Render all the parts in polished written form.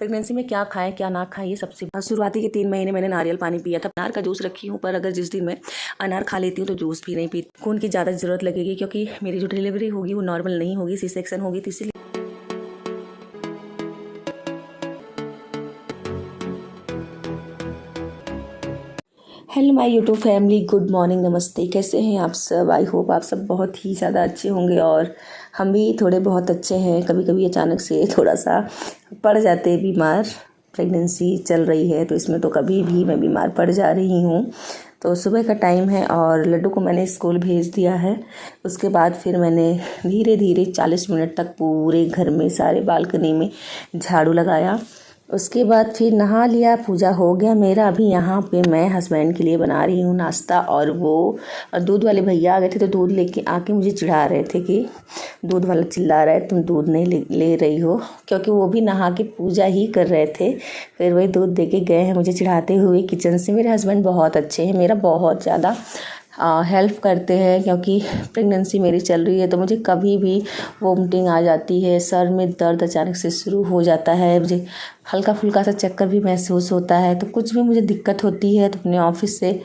Pregnancy में क्या खाएं क्या ना खाएं, ये सबसे शुरुआती के 3 महीने मैंने नारियल पानी पिया था। अनार का जूस रखी हूँ, पर अगर जिस दिन मैं अनार खा लेती हूँ तो जूस भी नहीं पीती। खून की ज़्यादा ज़रूरत लगेगी क्योंकि मेरी जो डिलीवरी होगी वो नॉर्मल नहीं होगी, सी सेक्शन होगी, तो इसलिए hello my YouTube family, good morning, नमस्ते। कैसे हैं आप सब? आई होप आप सब बहुत ही ज़्यादा अच्छे होंगे और हम भी थोड़े बहुत अच्छे हैं। कभी कभी अचानक से थोड़ा सा पड़ जाते हैं बीमार। प्रेगनेंसी चल रही है तो इसमें तो कभी भी मैं बीमार पड़ जा रही हूँ। तो सुबह का टाइम है और लड्डू को मैंने स्कूल भेज दिया है। उसके बाद फिर मैंने धीरे धीरे 40 मिनट तक पूरे घर में सारे बालकनी में झाड़ू लगाया। उसके बाद फिर नहा लिया, पूजा हो गया मेरा। अभी यहाँ पे मैं हस्बैंड के लिए बना रही हूँ नाश्ता, और वो दूध वाले भैया आ गए थे तो दूध लेके आके मुझे चिढ़ा रहे थे कि दूध वाला चिल्ला रहा है तुम दूध नहीं ले रही हो, क्योंकि वो भी नहा के पूजा ही कर रहे थे। फिर वही दूध दे के गए हैं मुझे चिढ़ाते हुए किचन से। मेरे हस्बैंड बहुत अच्छे हैं, मेरा बहुत ज़्यादा हेल्प करते हैं, क्योंकि प्रेगनेंसी मेरी चल रही है तो मुझे कभी भी वोमिटिंग आ जाती है, सर में दर्द अचानक से शुरू हो जाता है, मुझे हल्का फुल्का सा चक्कर भी महसूस होता है। तो कुछ भी मुझे दिक्कत होती है तो अपने ऑफिस से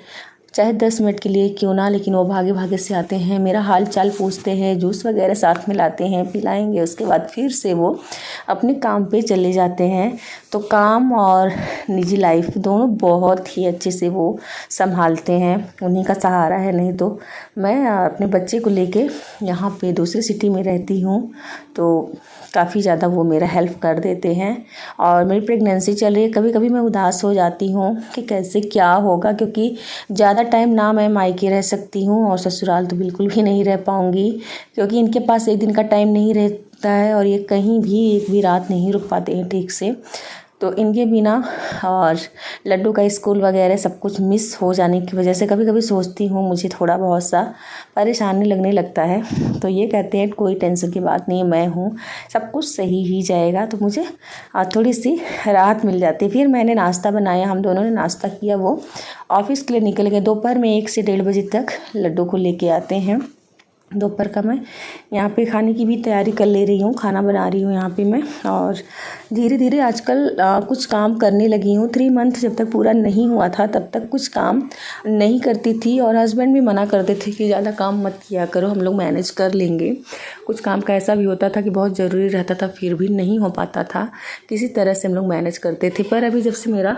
चाहे 10 मिनट के लिए क्यों ना, लेकिन वो भागे भागे से आते हैं, मेरा हाल चाल पूछते हैं, जूस वगैरह साथ में लाते हैं, पिलाएंगे। उसके बाद फिर से वो अपने काम पे चले जाते हैं। तो काम और निजी लाइफ दोनों बहुत ही अच्छे से वो संभालते हैं, उन्हीं का सहारा है। नहीं तो मैं अपने बच्चे को लेके यहाँ पे दूसरी सिटी में रहती हूँ, तो काफ़ी ज़्यादा वो मेरा हेल्प कर देते हैं। और मेरी प्रेगनेंसी चल रही है, कभी कभी मैं उदास हो जाती हूँ कि कैसे क्या होगा, क्योंकि ज़्यादा टाइम ना मैं मायके रह सकती हूँ और ससुराल तो बिल्कुल भी नहीं रह पाऊँगी, क्योंकि इनके पास एक दिन का टाइम नहीं रहता है और ये कहीं भी एक भी रात नहीं रुक पाते हैं ठीक से। तो इनके बिना और लड्डू का स्कूल वगैरह सब कुछ मिस हो जाने की वजह से कभी कभी सोचती हूँ, मुझे थोड़ा बहुत सा परेशानी लगने लगता है। तो ये कहते हैं कोई टेंशन की बात नहीं है, मैं हूँ, सब कुछ सही ही जाएगा। तो मुझे थोड़ी सी राहत मिल जाती है। फिर मैंने नाश्ता बनाया, हम दोनों ने नाश्ता किया, वो ऑफिस के लिए निकल गए। दोपहर में 1 से 1:30 बजे तक लड्डू को लेके आते हैं। दोपहर का मैं यहाँ पे खाने की भी तैयारी कर ले रही हूँ, खाना बना रही हूँ यहाँ पे मैं। और धीरे धीरे आजकल कुछ काम करने लगी हूँ। 3 मंथ जब तक पूरा नहीं हुआ था तब तक कुछ काम नहीं करती थी, और हस्बैंड भी मना करते थे कि ज़्यादा काम मत किया करो, हम लोग मैनेज कर लेंगे। कुछ काम का ऐसा भी होता था कि बहुत ज़रूरी रहता था, फिर भी नहीं हो पाता था, किसी तरह से हम लोग मैनेज करते थे। पर अभी जब से मेरा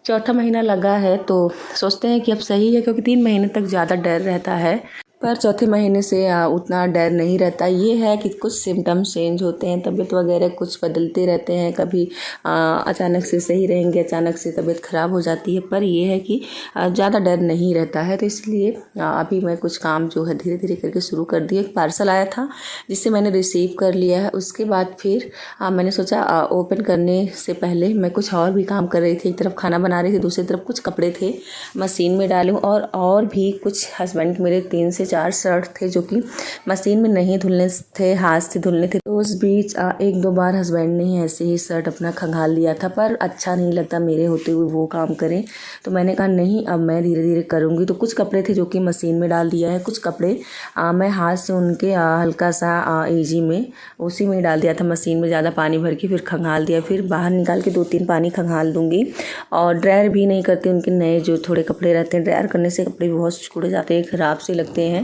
4था महीना लगा है तो सोचते हैं कि अब सही है, क्योंकि 3 महीने तक ज़्यादा डर रहता है, पर 4थे महीने से उतना डर नहीं रहता। ये है कि कुछ सिम्टम्स चेंज होते हैं, तबीयत वगैरह कुछ बदलते रहते हैं, कभी अचानक से सही रहेंगे, अचानक से तबीयत ख़राब हो जाती है, पर ये है कि ज़्यादा डर नहीं रहता है। तो इसलिए अभी मैं कुछ काम जो है धीरे धीरे करके शुरू कर दिए। एक पार्सल आया था जिसे मैंने रिसीव कर लिया है। उसके बाद फिर मैंने सोचा ओपन करने से पहले मैं कुछ और भी काम कर रही थी। एक तरफ खाना बना रही थी, दूसरी तरफ कुछ कपड़े थे मशीन में डालूँ, और भी कुछ हस्बैंड के मेरे 3 से 4 शर्ट थे जो कि मशीन में नहीं धुलने थे, हाथ से धुलने थे। तो उस बीच 1-2 बार हस्बैंड ने ऐसे ही शर्ट अपना खंगाल लिया था, पर अच्छा नहीं लगता मेरे होते हुए वो काम करें। तो मैंने कहा नहीं, अब मैं धीरे धीरे करूँगी। तो कुछ कपड़े थे जो कि मशीन में डाल दिया है, कुछ कपड़े मैं हाथ से उनके हल्का सा ईजी में उसी में डाल दिया था मशीन में, ज़्यादा पानी भर के फिर खंगाल दिया। फिर बाहर निकाल के 2-3 पानी खंगाल दूँगी। और ड्रायर भी नहीं करती उनके नए जो थोड़े कपड़े रहते हैं, ड्रायर करने से कपड़े भी बहुत सिकुड़ जाते हैं, ख़राब से लगते हैं।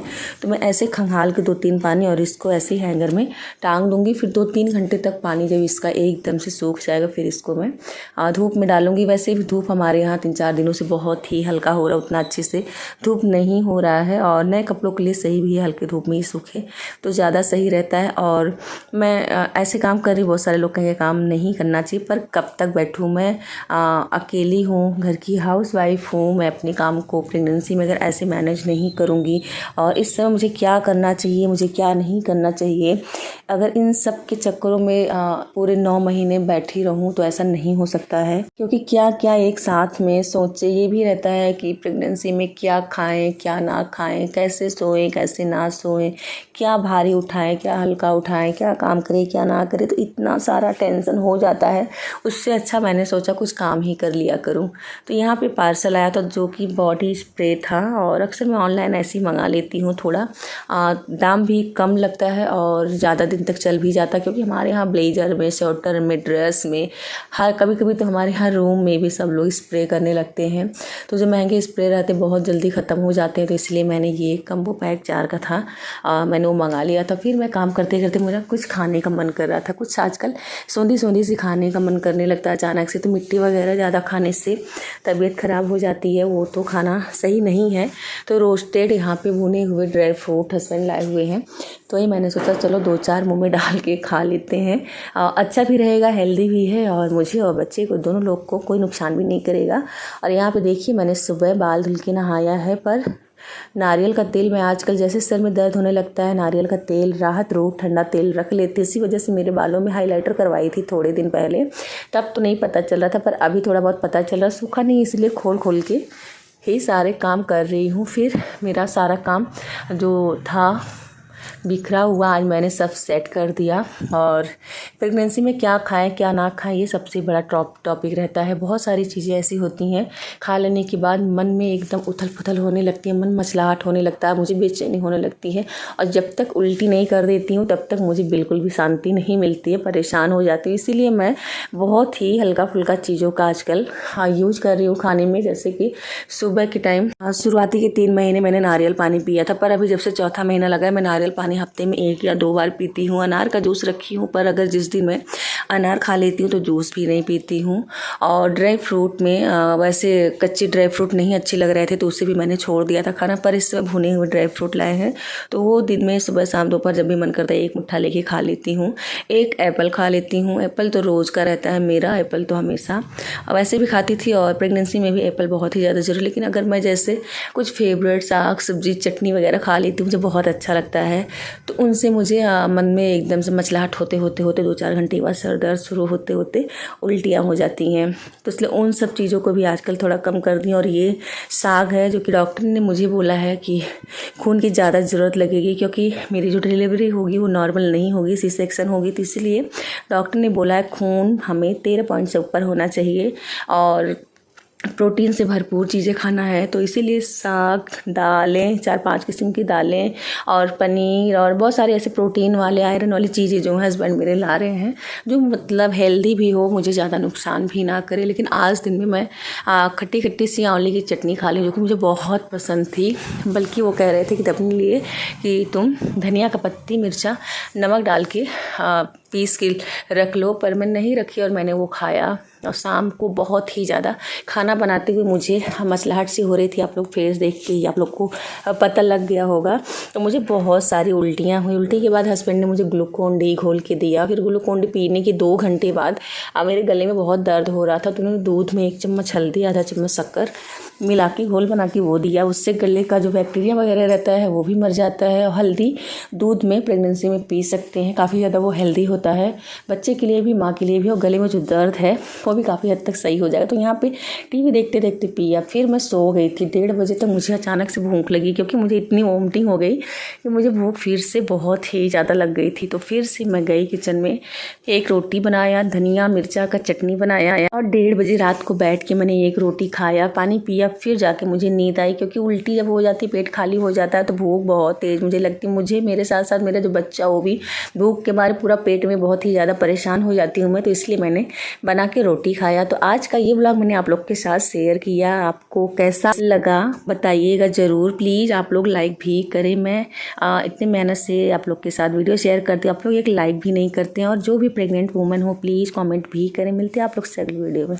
तो मैं ऐसे खंगाल के 2-3 पानी और इसको ऐसे हैंगर में टांग दूंगी। फिर 2-3 घंटे तक पानी जब इसका एकदम से सूख जाएगा फिर इसको मैं धूप में डालूंगी। वैसे भी धूप हमारे यहाँ 3-4 दिनों से बहुत ही हल्का हो रहा है, उतना अच्छे से धूप नहीं हो रहा है, और नए कपड़ों के लिए सही भी है, हल्के धूप में ही सूखे तो ज़्यादा सही रहता है। और मैं ऐसे काम कर रही, बहुत सारे लोग कहेंगे काम नहीं करना चाहिए, पर कब तक बैठूँ मैं? अकेली हूँ, घर की हाउसवाइफ हूँ, मैं अपने काम को प्रेगनेंसी में अगर ऐसे मैनेज नहीं करूँगी, और इस समय मुझे क्या करना चाहिए, मुझे क्या नहीं करना चाहिए, अगर इन सब के चक्करों में पूरे 9 महीने बैठी रहूं तो ऐसा नहीं हो सकता है। क्योंकि क्या क्या एक साथ में सोचे, ये भी रहता है कि प्रेगनेंसी में क्या खाएं क्या ना खाएं, कैसे सोएं कैसे ना सोएं, क्या भारी उठाएं क्या हल्का उठाएं, क्या काम करें क्या ना करें, तो इतना सारा टेंशन हो जाता है। उससे अच्छा मैंने सोचा कुछ काम ही कर लिया करूँ। तो यहाँ पे पार्सल आया था जो कि बॉडी स्प्रे था, और अक्सर मैं ऑनलाइन ऐसे ही मंगा लेती लेती हूँ थोड़ा। दाम भी कम लगता है और ज़्यादा दिन तक चल भी जाता है, क्योंकि हमारे यहाँ ब्लेजर में, स्वेटर में, ड्रेस में, हर कभी कभी तो हमारे यहाँ रूम में भी सब लोग स्प्रे करने लगते हैं। तो जो महंगे स्प्रे रहते बहुत जल्दी ख़त्म हो जाते हैं, तो इसलिए मैंने ये कम्बो पैक 4 का था, मैंने वो मंगा लिया था। फिर मैं काम करते करते मेरा कुछ खाने का मन कर रहा था, कुछ आजकल सौंधी सौंधी सी खाने का मन करने लगता है अचानक से। तो मिट्टी वगैरह ज़्यादा खाने से तबीयत ख़राब हो जाती है, वो तो खाना सही नहीं है। तो रोस्टेड यहाँ पे भुने हुए ड्राई फ्रूट हस्बैंड लाए हुए हैं, तो ये मैंने सोचा चलो 2-4 मुँह में डाल के खा लेते हैं। अच्छा भी रहेगा, हेल्दी भी है, और मुझे और बच्चे को, दोनों लोग को कोई नुकसान भी नहीं करेगा। और यहाँ पे देखिए मैंने सुबह बाल धुल के नहाया है, पर नारियल का तेल, मैं आजकल जैसे सर में दर्द होने लगता है, नारियल का तेल, राहत रूट ठंडा तेल रख लेती। इसी वजह से मेरे बालों में हाइलाइटर करवाई थी थोड़े दिन पहले, तब तो नहीं पता चल रहा था, पर अभी थोड़ा बहुत पता चल रहा। सूखा नहीं, इसलिए खोल खोल के ही सारे काम कर रही हूँ। फिर मेरा सारा काम जो था बिखरा हुआ आज मैंने सब सेट कर दिया। और प्रेगनेंसी में क्या खाएं क्या ना खाएं, ये सबसे बड़ा टॉपिक रहता है। बहुत सारी चीज़ें ऐसी होती हैं, खा लेने के बाद मन में एकदम उथल पुथल होने लगती है, मन मचलाहट होने लगता है, मुझे बेचैनी होने लगती है। और जब तक उल्टी नहीं कर देती हूँ तब तक मुझे बिल्कुल भी शांति नहीं मिलती है, परेशान हो जाती हूँ। इसीलिए मैं बहुत ही हल्का फुल्का चीज़ों का आजकल यूज कर रही हूँ खाने में। जैसे कि सुबह के टाइम शुरुआती के 3 महीने मैंने नारियल पानी पिया था, पर अभी जब से चौथा महीना लगा है मैं नारियल पानी हफ्ते में 1 या 2 बार पीती हूँ। अनार का जूस रखी हूँ, पर अगर जिस दिन मैं अनार खा लेती हूँ तो जूस भी नहीं पीती हूँ। और ड्राई फ्रूट में वैसे कच्चे ड्राई फ्रूट नहीं अच्छे लग रहे थे, तो उसे भी मैंने छोड़ दिया था खाना, पर इस समय भुने हुए ड्राई फ्रूट लाए हैं, तो वो दिन में सुबह शाम दोपहर जब भी मन करता है 1 मुट्ठा लेके खा लेती हूँ। 1 एप्पल खा लेती हूँ। एप्पल तो रोज़ का रहता है मेरा, एप्पल तो हमेशा वैसे भी खाती थी, और प्रेगनेंसी में भी एप्पल बहुत ही ज़्यादा ज़रूरी। लेकिन अगर मैं जैसे कुछ फेवरेट साग सब्जी चटनी वगैरह खा लेती हूँ, मुझे बहुत अच्छा लगता है, तो उनसे मुझे मन में एकदम से मचलाहट होते 2-4 घंटे के बाद सर दर्द शुरू होते उल्टियाँ हो जाती हैं। तो इसलिए उन सब चीज़ों को भी आजकल थोड़ा कम कर दी। और ये साग है जो कि डॉक्टर ने मुझे बोला है कि खून की ज़्यादा ज़रूरत लगेगी, क्योंकि मेरी जो डिलीवरी होगी वो नॉर्मल नहीं होगी, सी सेक्शन होगी, तो इसलिए डॉक्टर ने बोला है खून हमें 13 पॉइंट से ऊपर होना चाहिए और प्रोटीन से भरपूर चीज़ें खाना है। तो इसीलिए साग, दालें, 4-5 किस्म की दालें और पनीर और बहुत सारे ऐसे प्रोटीन वाले, आयरन वाली चीज़ें जो हैं हस्बैंड मेरे ला रहे हैं, जो मतलब हेल्दी भी हो, मुझे ज़्यादा नुकसान भी ना करे। लेकिन आज दिन में मैं खट्टी खट्टी सी आंवले की चटनी खा ली, जो कि मुझे बहुत पसंद थी। बल्कि वो कह रहे थे कि अपने लिए कि तुम धनिया का पत्ती, मिर्चा, नमक डाल के पीस के रख लो, पर मैं नहीं रखी और मैंने वो खाया। और शाम को बहुत ही ज़्यादा खाना बनाते हुए मुझे मसलाहट सी हो रही थी, आप लोग फेस देख के ही आप लोग को पता लग गया होगा। तो मुझे बहुत सारी उल्टियाँ हुई। उल्टी के बाद हस्बैंड ने मुझे ग्लूकोन डी घोल के दिया। फिर ग्लूकोन डी पीने के 2 घंटे बाद मेरे गले में बहुत दर्द हो रहा था, तो उन्होंने दूध में 1 चम्मच हल्दी, आधा चम्मच शक्कर मिला के घोल बना के वो दिया। उससे गले का जो बैक्टीरिया वगैरह रहता है वो भी मर जाता है। और हल्दी दूध में प्रेगनेंसी में पी सकते हैं, काफ़ी ज़्यादा वो हेल्दी होता है, बच्चे के लिए भी, माँ के लिए भी। और गले में जो दर्द है वो भी काफ़ी हद तक सही हो जाएगा। तो यहाँ पे टीवी देखते देखते पिया। फिर मैं सो गई थी। 1:30 बजे तक मुझे अचानक से भूख लगी, क्योंकि मुझे इतनी वोमिटिंग हो गई कि मुझे भूख फिर से बहुत ही ज़्यादा लग गई थी। तो फिर से मैं गई किचन में, 1 रोटी बनाया, धनिया मिर्चा का चटनी बनाया, और 1:30 बजे रात को बैठ के मैंने 1 रोटी खाया, पानी पिया। फिर जाके मुझे नींद आई, क्योंकि उल्टी जब हो जाती, पेट खाली हो जाता है, तो भूख बहुत तेज़ मुझे लगती है। मुझे, मेरे साथ साथ मेरा जो बच्चा, वो भी भूख के मारे पूरा पेट में बहुत ही ज़्यादा परेशान हो जाती हूँ मैं, तो इसलिए मैंने बना के रोटी खाया। तो आज का ये व्लॉग मैंने आप लोग के साथ शेयर किया। आपको कैसा लगा बताइएगा ज़रूर। प्लीज़ आप लोग लाइक भी करें। मैं इतनी मेहनत से आप लोग के साथ वीडियो शेयर करती हूँ, आप लोग एक लाइक भी नहीं करते हैं। और जो भी प्रेग्नेंट वूमेन हो प्लीज़ कमेंट भी करें। मिलते हैं आप लोग से अगली वीडियो में।